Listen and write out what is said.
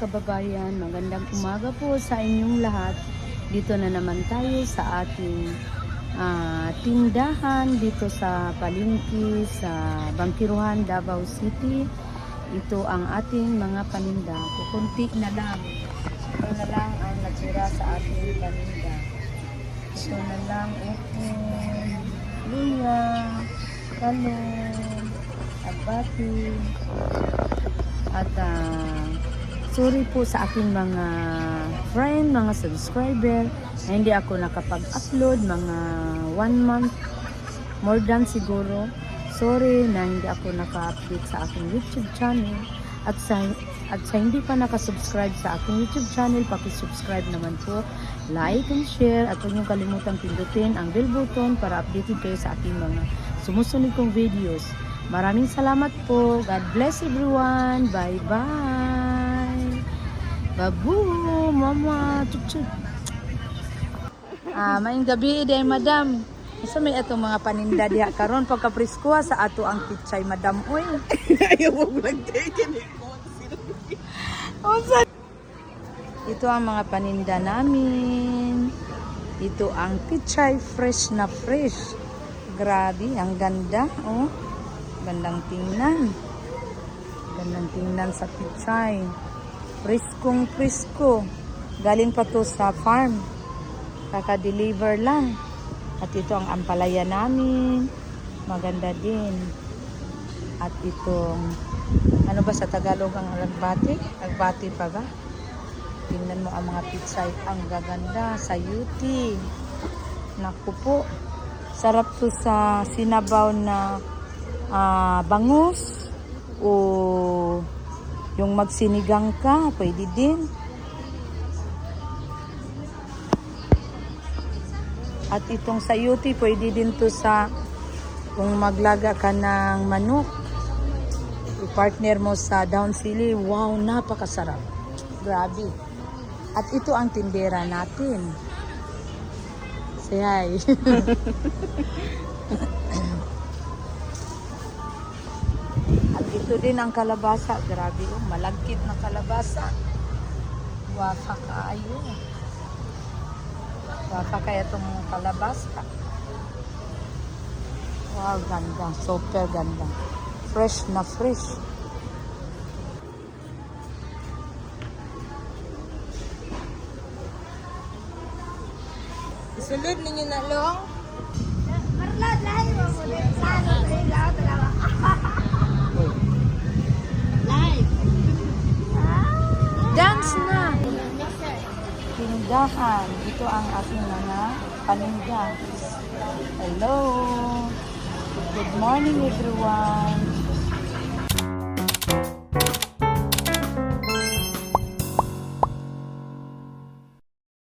kababayan, magandang umaga po sa inyong lahat. Dito na naman tayo sa ating tindahan dito sa palengke sa Bangkiruhan, Davao City. Ito ang ating mga paninda. Kukunti na lang. Ito na lang ang natira sa ating paninda. Ito na lang luya, talong, abati, at sorry po sa aking mga friend, mga subscriber na hindi ako nakapag-upload mga 1 month, more than siguro. Sorry na hindi ako naka-update sa aking YouTube channel. At sa hindi pa nakasubscribe sa aking YouTube channel, paki-subscribe naman po, like and share, at huwag niyong kalimutang pindutin ang bell button para updated kayo sa aking mga sumusunod kong videos. Maraming salamat po. God bless everyone. Bye-bye. Babu, mama, chup-chup. Maayong gabi day, madam. Isa may atong mga paninda diha karon pagka-presko sa ato ang pichay, madam. Uy. Ayaw mo nag-take it. Ito ang mga paninda namin. Ito ang pichay, fresh na fresh. Grabe, ang ganda. Oh. Gandang tingnan. Gandang tingnan sa pichay. Preskong presko. Galing pa to sa farm. Kaka-deliver lang. At ito ang ampalaya namin. Maganda din. At itong, ano ba sa Tagalog ang agbati? Agbati pa ba? Tingnan mo ang mga pichay. Ang gaganda. Sayuti. Naku po. Sarap to sa sinabaw na bangus. O yung magsinigang ka. Pwede din. At itong sayuti, pwede din to sa kung maglaga ka ng manok. I-partner mo sa down sili. Wow, napakasarap. Grabe. At ito ang tindera natin. Say hi. At ito din ang kalabasa. Grabe, oh, malagkit na kalabasa. Waka kaayo. Waka kaya itong kalabasa. Wow, ganda. Super ganda. Fresh na fresh. Isulod ninyo na long. Marlad lahi mo mo din sana ilaw talaga. Live. Dance na! Tindahan. Ito ang aking mga paninda. Hello! Good morning everyone!